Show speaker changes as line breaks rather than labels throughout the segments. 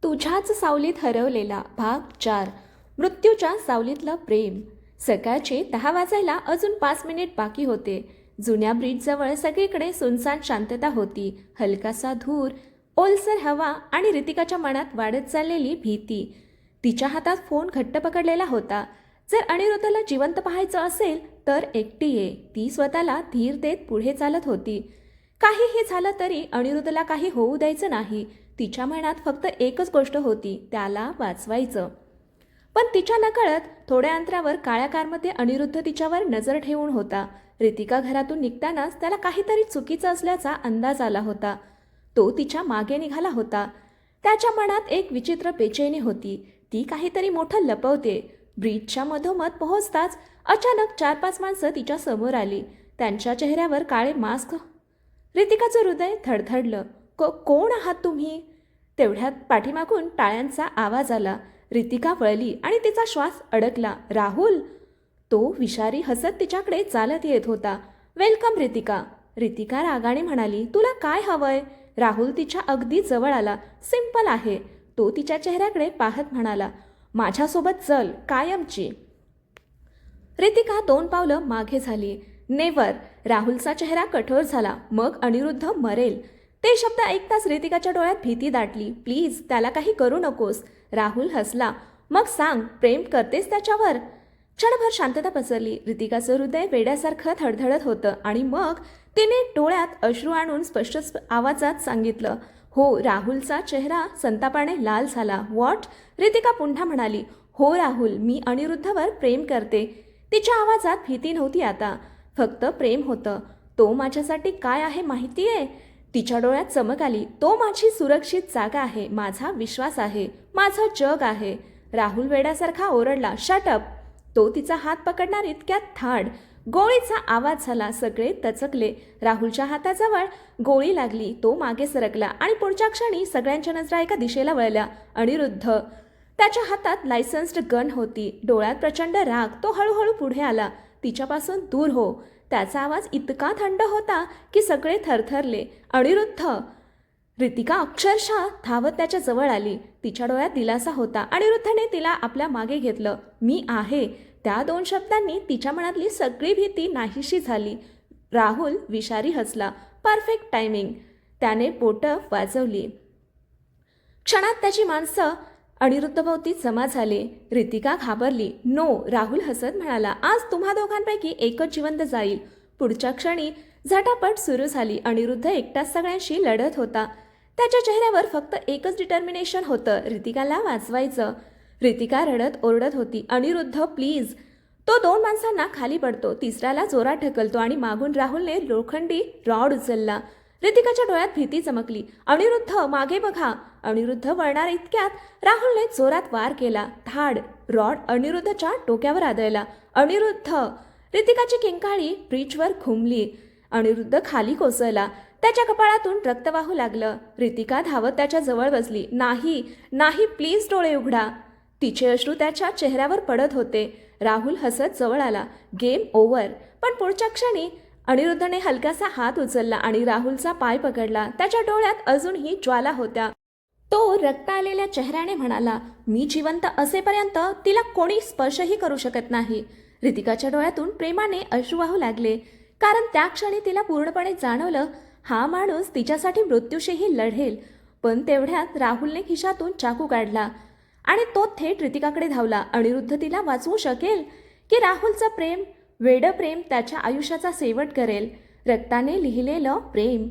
तुझ्याच सावलीत हरवलेला भाग 4. मृत्यूच्या सावलीतलं प्रेम. सकाळचे 10 वाजायला अजून 5 मिनिट बाकी होते. जुन्या ब्रिजजवळ सगळीकडे सुनसान शांतता होती. हलकासा धूर, ओलसर हवा आणि रितिकाच्या मनात वाढत चाललेली भीती. तिच्या हातात फोन घट्ट पकडलेला होता. जर अनिरुद्धला जिवंत पाहायचं असेल तर एकटी ये, ती स्वतःला धीर देत पुढे चालत होती. काहीही झालं तरी अनिरुद्धला काही होऊ द्यायचं नाही. तिच्या मनात फक्त एकच गोष्ट होती, त्याला वाचवायचं. पण तिच्या नकळत थोड्या अंतरावर काळ्या कारमध्ये अनिरुद्ध तिच्यावर नजर ठेवून होता. रितिका घरातून निघतानाच त्याला काहीतरी चुकीचं असल्याचा अंदाज आला होता. तो तिच्या मागे निघाला होता. त्याच्या मनात एक विचित्र बेचैनी होती. ती काहीतरी मोठं लपवते. ब्रिजच्या मधोमध पोहोचताच अचानक 4-5 माणसं तिच्या समोर आली. त्यांच्या चेहऱ्यावर काळे मास्क. रितिकाचं हृदय धडधडलं. कोण आहात तुम्ही? तेवढ्यात पाठीमागून टाळ्यांचा आवाज आला. रितिका वळली आणि तिचा श्वास अडकला. राहुल! तो विषारी हसत तिच्याकडे चालत येत होता. वेलकम रितिका. रितिका रागाने म्हणाली, तुला काय हवंय? राहुल तिच्या अगदी जवळ आला. सिंपल आहे. तो तिच्या चेहऱ्याकडे पाहत म्हणाला, माझ्यासोबत चल, कायमची. रितिका 2 पावलं मागे झाली. नेवर. राहुलचा चेहरा कठोर झाला. मग अनिरुद्ध मरेल. ते शब्द ऐकताच रितिकाच्या डोळ्यात भीती दाटली. प्लीज, त्याला काही करू नकोस. राहुल हसला. मग सांग, प्रेम करतेस त्याच्यावर? क्षणभर शांतता पसरली. रितिकाचं हृदय वेड्यासारखं धडधडत होतं आणि मग तिने डोळ्यात अश्रू आणून स्पष्ट आवाजात सांगितलं, हो. राहुलचा चेहरा संतापाने लाल झाला. व्हॉट? रितिका पुन्हा म्हणाली, हो राहुल, मी अनिरुद्धवर प्रेम करते. तिच्या आवाजात भीती नव्हती आता, फक्त प्रेम होतं. तो माझ्यासाठी काय आहे माहिती आहे? तिच्या डोळ्यात चमक आली. तो माझी सुरक्षित जागा आहे, माझा विश्वास आहे, माझं जग आहे. राहुल वेड्यासारखा ओरडला, शट अप. तो तिचा हात पकडणार इतक्यात थाड गोळीचा आवाज झाला. सगळे तचकले. राहुलच्या हाताजवळ गोळी लागली. तो मागे सरकला आणि पुढच्या क्षणी सगळ्यांच्या नजरा एका दिशेला वळल्या. अनिरुद्ध. त्याच्या हातात लायसन्स्ड गन होती. डोळ्यात प्रचंड राग. तो हळूहळू पुढे आला. तिच्यापासून दूर हो. त्याचा आवाज इतका थंड होता की सगळे थरथरले. अनिरुद्ध. रितिका अक्षरशः धावत त्याच्या जवळ आली. तिच्या डोळ्यात दिलासा होता. अनिरुद्धने तिला आपल्या मागे घेतलं. मी आहे. त्या 2 शब्दांनी तिच्या मनातली सगळी भीती नाहीशी झाली. राहुल विषारी हसला. Perfect timing. त्याने बोटं वाजवली. क्षणात त्याची माणसं अनिरुद्धभोवती जमा झाले. रितिका घाबरली. नो. राहुल हसत म्हणाला, आज तुम्हा दोघांपैकी एकच जिवंत जाईल. पुढच्या क्षणी झटापट सुरू झाली. अनिरुद्ध एकटाच सगळ्यांशी लढत होता. त्याच्या चेहऱ्यावर फक्त एकच डिटर्मिनेशन होतं, रितिकाला वाचवायचं. रितिका रडत ओरडत होती, अनिरुद्ध प्लीज. तो 2 माणसांना खाली पडतो. तिसऱ्याला जोरात ढकलतो आणि मागून राहुलने लोखंडी रॉड उचलला. रितिकाच्या डोळ्यात भीती चमकली. अनिरुद्ध, मागे बघा. अनिरुद्ध वळणार इतक्यात राहुलने जोरात वार केला. धाड. रॉड अनिरुद्धच्या डोक्यावर आदळला. अनिरुद्ध. रितिकाची किंकाळी ब्रिजवर घुमली. अनिरुद्ध खाली कोसळला. त्याच्या कपाळातून रक्त वाहू लागलं. रितिका धावत त्याच्या जवळ बसली. नाही नाही, प्लीज डोळे उघडा. तिचे अश्रू त्याच्या चेहऱ्यावर पडत होते. राहुल हसत जवळ आला. Game over. पण पुढच्या क्षणी अनिरुद्धने हलकासा हात उचलला आणि राहुलचा पाय पकडला. त्याच्या डोळ्यात अजूनही ज्वाला होत्या. तो रक्त आलेल्या चेहऱ्याने म्हणाला, मी जिवंत असेपर्यंत तिला कोणी स्पर्शही करू शकत नाही. रितिकाच्या डोळ्यातून प्रेमाने अश्रू वाहू लागले. कारण त्या क्षणी तिला पूर्णपणे जाणवलं, हा माणूस तिच्यासाठी मृत्यूशीही लढेल. पण तेवढ्यात राहुलने खिशातून चाकू काढला आणि तो थेट रितिकाकडे धावला. अनिरुद्ध तिला वाचवू शकेल की राहुलचं प्रेम, वेडं प्रेम, त्याच्या आयुष्याचा शेवट करेल? रक्ताने लिहिलेलं प्रेम.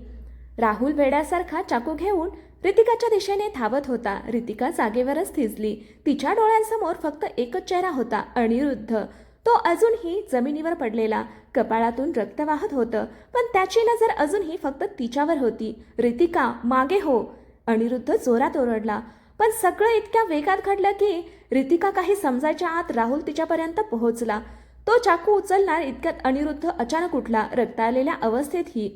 राहुल वेड्यासारखा चाकू घेऊन रितिकाच्या दिशेने धावत होता. रितिका जागेवरच थिजली. तिच्या डोळ्यांसमोर फक्त एकच चेहरा होता, अनिरुद्ध. तो अजूनही जमिनीवर पडलेला. कपाळातून रक्त वाहत होतं, पण त्याची नजर अजूनही फक्त तिच्यावर होती. रितिका, मागे हो. अनिरुद्ध जोरात ओरडला. पण सगळं इतक्या वेगात घडलं की रितिका काही समजायच्या आत राहुल तिच्यापर्यंत पोहोचला. तो चाकू उचलणार इतक्यात अनिरुद्ध अचानक उठला, रक्त आलेल्या अवस्थेतही.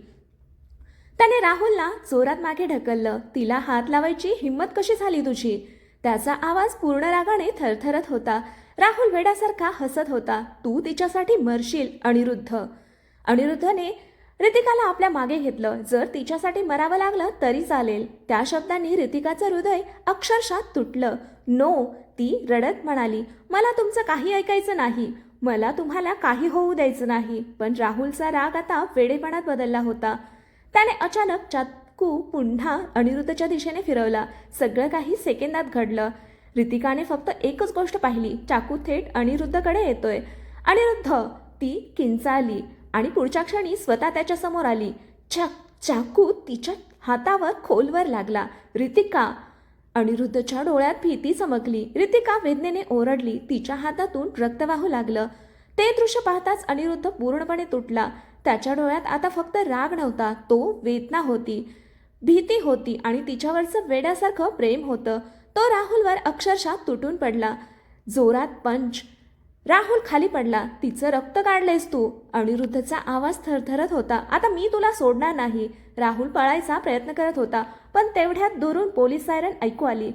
त्याने राहुलला जोरात मागे ढकललं. तिला हात लावायची हिंमत कशी झाली तुझी? त्याचा आवाज पूर्ण रागाने थरथरत होता. राहुल वेड्यासारखा हसत होता. तू तिच्यासाठी मरशील, अनिरुद्ध. अनिरुद्धने रितिकाला आपल्या मागे घेतलं. जर तिच्यासाठी मरावं लागलं तरी चालेल. त्या शब्दांनी रितिकाचं हृदय अक्षरशः तुटलं. नो, ती रडत म्हणाली, मला तुमचं काही ऐकायचं नाही. मला तुम्हाला काही होऊ द्यायचं नाही. पण राहुलचा राग आता वेडेपणात बदलला होता. त्याने अचानक चाकू पुन्हा अनिरुद्धच्या दिशेने फिरवला. सगळं काही सेकंदात घडलं. रितिकाने फक्त एकच गोष्ट पाहिली, चाकू थेट अनिरुद्धकडे येतोय. अनिरुद्ध, ती किंचाळली आणि पुढच्या क्षणी स्वतः त्याच्या समोर आली. चाकू तिच्या हातावर खोलवर लागला. रितिका! अनिरुद्धच्या डोळ्यात भीती चमकली. रितिका वेदनेने ओरडली. तिच्या हातातून रक्त वाहू लागलं. ते दृश्य पाहताच अनिरुद्ध पूर्णपणे तुटला. त्याच्या डोळ्यात आता फक्त राग नव्हता, तो वेदना होती, भीती होती आणि तिच्यावरचं वेड्यासारखं प्रेम होतं. तो राहुलवर अक्षरशः तुटून पडला. जोरात पंच. राहुल खाली पडला. तिचं रक्त काढलेस तू. अनिरुद्धचा आवाज थरथरत होता. आता मी तुला सोडणार नाही. राहुल पळायचा प्रयत्न करत होता, पण तेवढ्यात दुरून पोलीस सायरन ऐकू आली.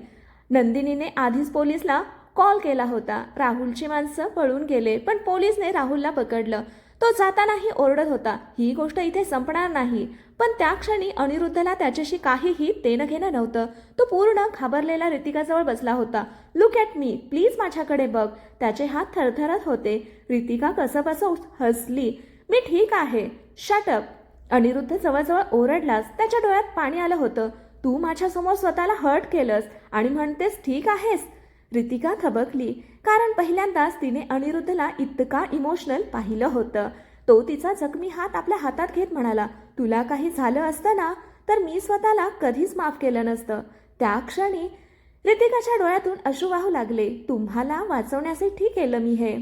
नंदिनीने आधीच पोलीसला कॉल केला होता. राहुलची माणसं पळून गेले, पण पोलीसने राहुलला पकडलं. तो जातानाही ओरडत होता, ही गोष्ट इथे संपणार नाही. पण त्या क्षणी अनिरुद्धला त्याच्याशी काहीही देणं घेणं नव्हतं. तो पूर्ण घाबरलेला रितिकाजवळ बसला होता. लुक ॲट मी, प्लीज माझ्याकडे बघ. त्याचे हात थरथरत होते. रितिका कसंबसं हसली. मी ठीक आहे. Shut up. अनिरुद्ध जवळजवळ ओरडलास. त्याच्या डोळ्यात पाणी आलं होतं. तू माझ्यासमोर स्वतःला हर्ट केलंस आणि म्हणतेस ठीक आहेस. रितिका थबकली, कारण पहिल्यांदाच तिने अनिरुद्धला इतका इमोशनल पाहिलं होतं. तो तिचा जखमी हात आपल्या हातात घेत म्हणाला, तुला काही झालं असतं ना तर मी स्वतःला कधीच माफ केलं नसतं. त्या क्षणी रितिकाच्या डोळ्यातून अश्रू वाहू लागले. तुम्हाला वाचवण्यासाठी केलं मी हे.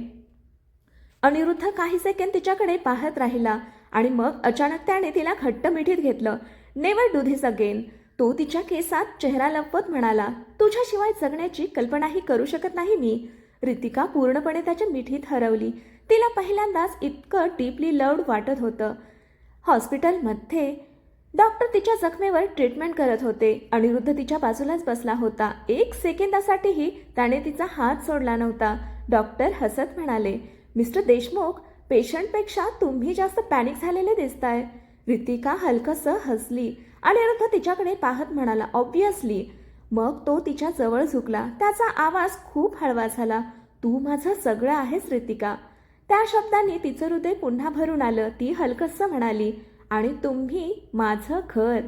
अनिरुद्ध काही सेकंद तिच्याकडे पाहत राहिला आणि मग अचानक त्याने तिला घट्ट मिठीत घेतलं. Never do this again. तो तिच्या केसात चेहरा लपवत म्हणाला, तुझ्याशिवाय जगण्याची कल्पनाही करू शकत नाही मी. रितिका पूर्णपणे त्याच्या मिठीत हरवली. तिला पहिल्यांदाच इतकं डीपली लव्ड वाटत होतं. हॉस्पिटलमध्ये डॉक्टर तिच्या जखमेवर ट्रीटमेंट करत होते. अनिरुद्ध तिच्या बाजूलाच बसला होता. एक सेकंदासाठीही त्याने तिचा हात सोडला नव्हता. डॉक्टर हसत म्हणाले, मिस्टर देशमुख, पेशंटपेक्षा तुम्ही जास्त पॅनिक झालेले दिसताय. रितिका हलकसं हसली. अनिरुद्ध तिच्याकडे पाहत म्हणाला, ऑब्विसली. मग तो तिच्या जवळ झुकला. त्याचा आवाज खूप हळवा झाला. तू माझं सगळं आहेस रितिका. त्या शब्दांनी तिचं हृदय पुन्हा भरून आलं. ती हलकसं म्हणाली, आणि तुम्ही माझं घर.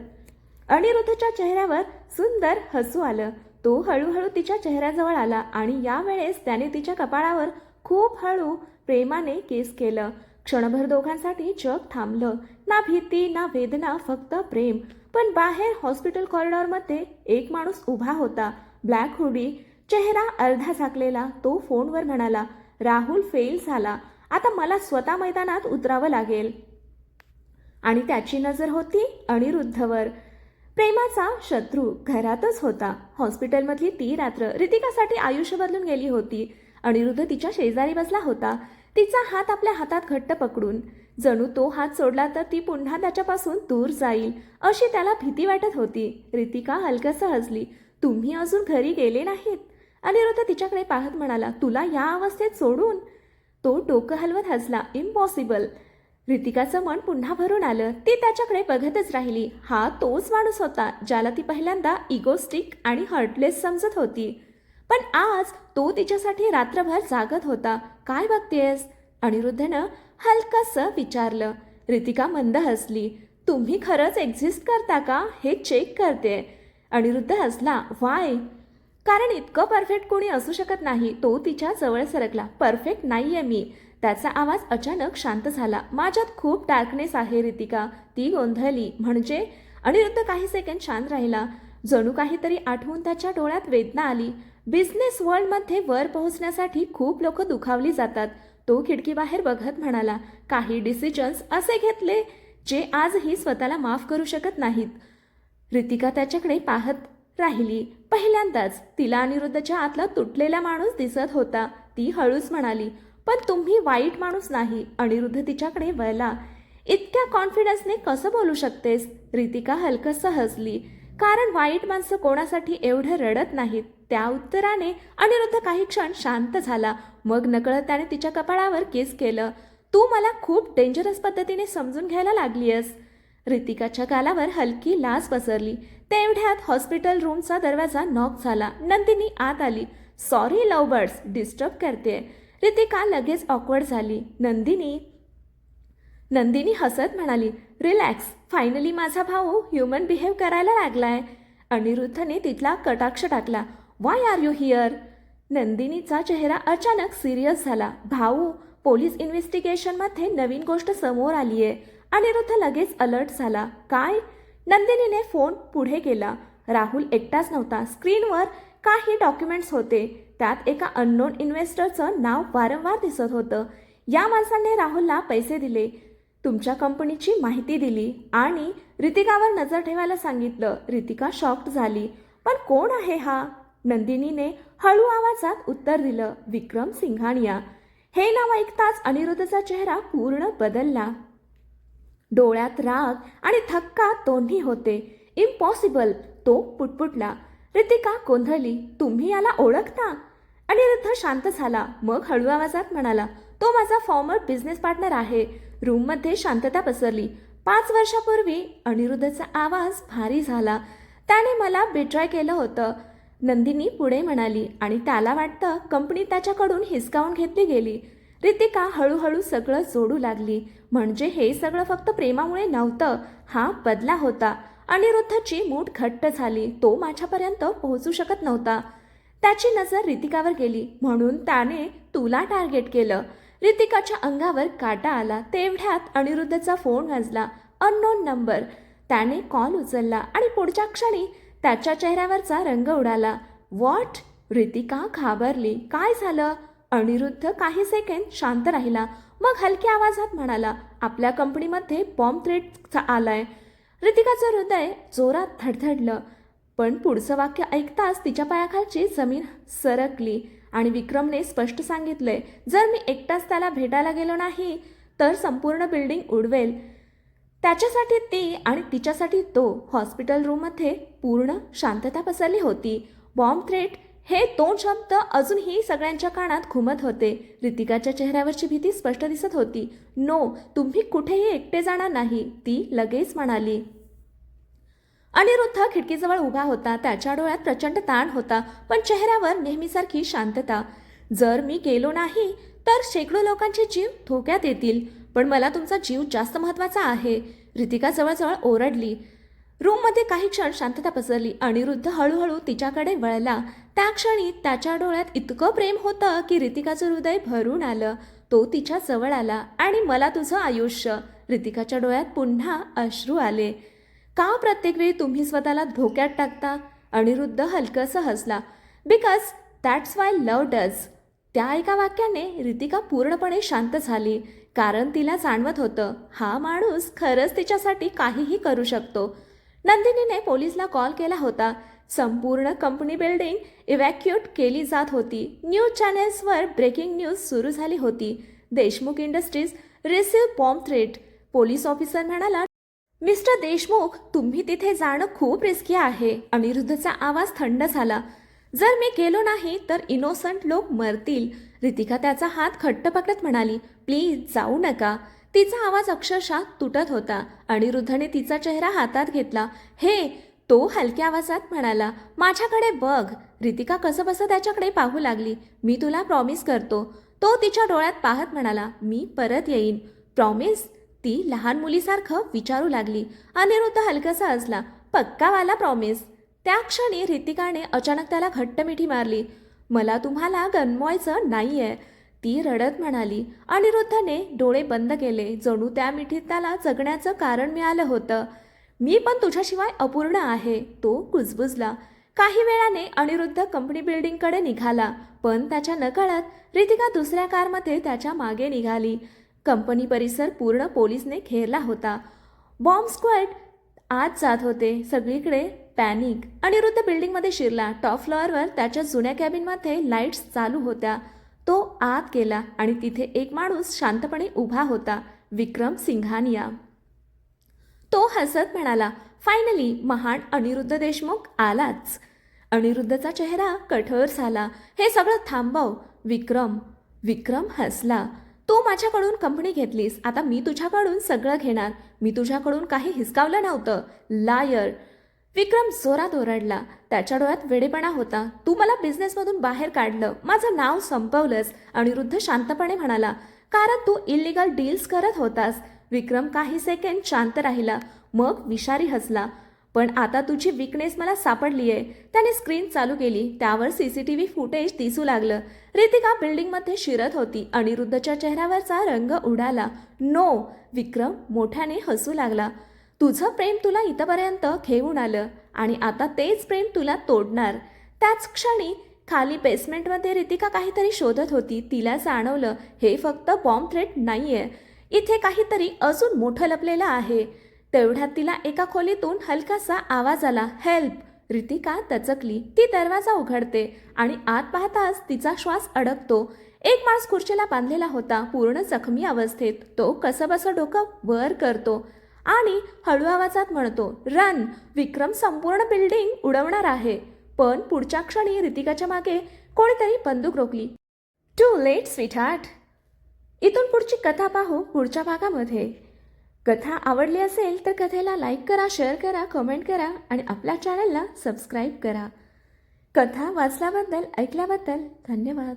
अनिरुद्धच्या चेहऱ्यावर सुंदर हसू आलं. तो हळूहळू तिच्या चेहऱ्याजवळ आला आणि यावेळेस त्याने तिच्या कपाळावर खूप हळू प्रेमाने केस केलं. क्षणभर दोघांसाठी जग थांबलं. ना भीती ना वेदना, फक्त प्रेम. पण बाहेर हॉस्पिटल कॉरिडॉरमध्ये एक माणूस उभा होता. ब्लॅक हुडी, चेहरा अर्धा झाकलेला. तो फोनवर म्हणाला, राहुल फेल झाला. आता मला स्वतः मैदानात उतरावं लागेल. आणि त्याची नजर होती अनिरुद्धवर. प्रेमाचा शत्रू घरातच होता. हॉस्पिटलमधली ती रात्र रितिकासाठी आयुष्य बदलून गेली होती. अनिरुद्ध तिच्या शेजारी बसला होता, तिचा हात आपल्या हातात घट्ट पकडून. जणू तो हात सोडला तर ती पुन्हा त्याच्यापासून दूर जाईल अशी त्याला भीती वाटत होती. रितिका हलकसं हसली. तुम्ही अजून घरी गेले नाहीत? अनिरुद्ध तिच्याकडे पाहत म्हणाला, तुला या अवस्थेत सोडून? तो डोकं हलवत हसला. इम्पॉसिबल. रितिकाचं मन पुन्हा भरून आलं. ती त्याच्याकडे बघतच राहिली. हा तोच माणूस होता ज्याला ती पहिल्यांदा इगोस्टिक आणि हर्टलेस समजत होती. पण आज तो तिच्यासाठी रात्रभर जागत होता. काय बघतेस? अनिरुद्धनं हलकसं विचारलं. रितिका मंद हसली. तुम्ही खरंच एक्झिस्ट करता का हे चेक करते. अनिरुद्ध हसला. वाय? कारण इतकं परफेक्ट कोणी असू शकत नाही. तो तिच्या जवळ सरकला. परफेक्ट नाहीये मी. त्याचा आवाज अचानक शांत झाला. माझ्यात खूप डार्कनेस आहे रितिका. ती गोंधळली. म्हणजे? अनिरुद्ध काही सेकंड शांत राहिला. जणू काहीतरी आठवून त्याच्या डोळ्यात वेदना आली. बिझनेस वर्ल्डमध्ये वर पोहोचण्यासाठी खूप लोक दुखावली जातात. तो खिडकीबाहेर बघत म्हणाला, काही डिसिजन्स असे घेतले जे आजही स्वतःला माफ करू शकत नाहीत. रितिका त्याच्याकडे पाहत राहिली. पहिल्यांदाच तिला अनिरुद्धच्या आतला तुटलेला माणूस दिसत होता. ती हळूच म्हणाली, पण तुम्ही वाईट माणूस नाही. अनिरुद्ध तिच्याकडे वळला. इतक्या कॉन्फिडन्सने कसं बोलू शकतेस? रितिका हलकसं हसली. कारण वाईट माणसं कोणासाठी एवढं रडत नाहीत. त्या उत्तराने अनिरुद्ध काही क्षण शांत झाला. मग नकळत त्याने तिच्या कपाळावर किस केलं. तू मला खूप डेंजरस पद्धतीने समजून घ्यायला लागलीयस. रितिकाच्या गालावर हलकी लाज पसरली. तेवढ्यात हॉस्पिटल रूमचा दरवाजा नॉक झाला. नंदिनी आत आली. सॉरी लव बर्ड्स, डिस्टर्ब करते. रितिका लगेच ऑकवर्ड झाली. नंदिनी हसत म्हणाली, रिलॅक्स, फायनली माझा भाऊ ह्युमन बिहेव करायला लागलाय. अनिरुद्धने तिथला कटाक्ष टाकला. Why are you here? नंदिनीचा चेहरा अचानक सिरियस झाला. भाऊ, पोलीस इन्व्हेस्टिगेशनमध्ये नवीन गोष्ट समोर आली आहे. अनिरुद्ध लगेच अलर्ट झाला. काय? नंदिनीने फोन पुढे केला. राहुल एकटाच नव्हता. स्क्रीनवर काही डॉक्युमेंट्स होते. त्यात एका अननोन इन्व्हेस्टरचं नाव वारंवार दिसत होतं. या माणसाने राहुलला पैसे दिले, तुमच्या कंपनीची माहिती दिली आणि रितिकावर नजर ठेवायला सांगितलं. रितिका शॉक्ड झाली. पण कोण आहे हा? नंदिनीने हळू आवाजात उत्तर दिलं, विक्रम सिंघानिया. हे नाव ऐकताच अनिरुद्धचा चेहरा पूर्ण बदलला. डोळ्यात राग आणि धक्का दोन्ही होते. इम्पॉसिबल, तो पुटपुटला. रितिका गोंधळली. तुम्ही याला ओळखता? अनिरुद्ध शांत झाला. मग हळू आवाजात म्हणाला, तो माझा फॉर्मर बिझनेस पार्टनर आहे. रूममध्ये शांतता पसरली. 5 वर्षापूर्वी अनिरुद्धचा आवाज भारी झाला. त्याने मला बिट्राय केलं होतं, नंदिनी पुढे म्हणाली. आणि त्याला वाटतं कंपनी त्याच्याकडून हिसकावून घेतली गेली. रितिका हळूहळू सगळं जोडू लागली. म्हणजे हे सगळं फक्त प्रेमामुळे नव्हतं, हा बदला होता. अनिरुद्धची मूठ घट्ट झाली. तो माझ्यापर्यंत पोहोचू शकत नव्हता. त्याची नजर रितिकावर गेली. म्हणून त्याने तुला टार्गेट केलं. रितिकाच्या अंगावर काटा आला. तेवढ्यात अनिरुद्धचा फोन वाजला. Unknown number. त्याने कॉल उचलला आणि पुढच्या क्षणी त्याच्या चेहऱ्यावरचा रंग उडाला. व्हॉट? रितिका घाबरली. काय झालं? अनिरुद्ध काही सेकंद शांत राहिला. मग हलक्या आवाजात म्हणाला, आपल्या कंपनीमध्ये बॉम्ब थ्रेट आलाय. रितिकाचं हृदय जोरात धडधडलं. पण पुढचं वाक्य ऐकताच तिच्या पायाखालची जमीन सरकली. आणि विक्रमने स्पष्ट सांगितलंय, जर मी एकटाच त्याला भेटायला गेलो नाही तर संपूर्ण बिल्डिंग उडवेल. त्याच्यासाठी ती आणि तिच्यासाठी तो. हॉस्पिटल रूममध्ये पूर्ण शांतता पसरली होती. बॉम्ब थ्रेट हे 2 शब्द अजूनही सगळ्यांच्या कानात घुमत होते. रितिकाच्या चेहऱ्यावरची भीती स्पष्ट दिसत होती. नो, तुम्ही कुठेही एकटे जाणार नाही, ती लगेच म्हणाली. अनिरुद्ध खिडकीजवळ उभा होता. त्याच्या डोळ्यात प्रचंड ताण होता, पण चेहऱ्यावर नेहमीसारखी शांतता. जर मी गेलो नाही तर शेकडो लोकांचे जीव धोक्यात येतील. पण मला तुमचा जीव जास्त महत्त्वाचा आहे. रितिका जवळजवळ ओरडली. रूममध्ये काही क्षण शांतता पसरली. अनिरुद्ध हळूहळू तिच्याकडे वळला. त्या क्षणी त्याच्या डोळ्यात इतकं प्रेम होतं की रितिकाचं हृदय भरून आलं. तो तिच्या जवळ आला. आणि मला तुझं आयुष्य. रितिकाच्या डोळ्यात पुन्हा अश्रू आले. का प्रत्येक वेळी तुम्ही स्वतःला धोक्यात टाकता? अनिरुद्ध हलकंसं हसला. Because that's why love does. त्या एका वाक्याने रितिका पूर्णपणे शांत झाली. कारण तिला जाणवत होतं, हा माणूस खरंच तिच्यासाठी काहीही करू शकतो. नंदिनीने पोलिसला कॉल केला होता. संपूर्ण कंपनी बिल्डिंग इव्हॅक्युएट केली जात होती. न्यूज चॅनेल्सवर ब्रेकिंग न्यूज सुरू झाली होती. Deshmukh industries receive bomb threat. Police officer म्हणाला, मिस्टर देशमुख, तुम्ही तिथे जाणं खूप रिस्की आहे. अनिरुद्धचा आवाज थंड झाला. जर मी गेलो नाही तर इनोसंट लोक मरतील. रितिका त्याचा हात घट्ट पकडत म्हणाली, प्लीज जाऊ नका. तिचा आवाज अक्षरशः तुटत होता. अनिरुद्धने तिचा चेहरा हातात घेतला. हे, तो हलक्या आवाजात म्हणाला, माझ्याकडे बघ. रितिका कसंबसं त्याच्याकडे पाहू लागली. मी तुला प्रॉमिस करतो. तो तिच्या डोळ्यात पाहत म्हणाला, मी परत येईन. प्रॉमिस? ती लहान मुलीसारखं विचारू लागली. अनिरुद्ध हलकासा हसला. पक्कावाला प्रॉमिस. त्या क्षणी रितिकाने अचानक त्याला घट्ट मिठी मारली. मला तुम्हाला गमवायचं नाहीये, ती रडत म्हणाली. अनिरुद्धने डोळे बंद केले. जणू त्या मिठीत त्याला जगण्याचं कारण मिळालं होतं. मी पण तुझ्याशिवाय अपूर्ण आहे, तो कुजबुजला. काही वेळाने अनिरुद्ध कंपनी बिल्डिंगकडे निघाला. पण त्याच्या नकळत रितिका दुसऱ्या कारमध्ये त्याच्या मागे निघाली. कंपनी परिसर पूर्ण पोलिसने घेरला होता. बॉम्ब स्क्वॉड आत जात होते. सगळीकडे पॅनिक. अनिरुद्ध बिल्डिंगमध्ये शिरला. टॉप फ्लोअरवर त्याच्या जुन्या कॅबिनमध्ये लाईट्स चालू होत्या. तो आत गेला आणि तिथे एक माणूस शांतपणे उभा होता. विक्रम सिंघानिया. तो हसत म्हणाला, फायनली महान अनिरुद्ध देशमुख आलाच. अनिरुद्धचा चेहरा कठोर झाला. हे सगळं थांबव विक्रम. विक्रम हसला. तू तू माझ्याकडून कंपनी घेतलीस, आता मी तुझ्याकडून सगळं घेणार. मी तुझ्याकडून काही हिसकावलं नव्हतं. लायर. विक्रम जोरात ओरडला. त्याच्या डोळ्यात वेडेपणा होता. तू मला बिझनेसमधून बाहेर काढलं, माझं नाव संपवलंस. अनिरुद्ध शांतपणे म्हणाला, कारण तू इल्लीगल डील्स करत होतास. विक्रम काही सेकंड शांत राहिला, मग विषारी हसला. पण आता तुझी विकनेस मला सापडली आहे. त्याने स्क्रीन चालू केली. त्यावर CCTV फुटेज दिसू लागलं. रितिका बिल्डिंगमध्ये शिरत होती. अनिरुद्धच्या चेहऱ्यावरचा रंग उडाला. नो. विक्रम मोठ्याने हसू लागला. तुझं प्रेम तुला इथपर्यंत घेऊन आलं आणि आता तेच प्रेम तुला तोडणार. त्याच क्षणी खाली बेसमेंटमध्ये रितिका काहीतरी शोधत होती. तिला जाणवलं, हे फक्त बॉम्ब थ्रेट नाहीये, इथे काहीतरी अजून मोठं लपलेलं आहे. तेवढ्यात तिला एका खोलीतून हलकासा आवाज आला, हेल्प. रितिका दचकली. ती दरवाजा उघडते आणि आत पाहताच तिचा श्वास अडकतो. एक माणूस खुर्चीला बांधलेला होता, पूर्ण जखमी अवस्थेत. तो कसंबसं डोकं वर करतो आणि हळू आवाजात म्हणतो, रन. विक्रम संपूर्ण बिल्डिंग उडवणार आहे. पण पुढच्या क्षणी रितिकाच्या मागे कोणीतरी बंदूक रोखली. Too late sweetheart. इथून पुढची कथा पाहू पुढच्या भागामध्ये. कथा आवडली असेल तर कथेला लाईक करा, शेअर करा, कमेंट करा आणि आपल्या चॅनलला सबस्क्राईब करा. कथा वाचल्याबद्दल, ऐकल्याबद्दल धन्यवाद.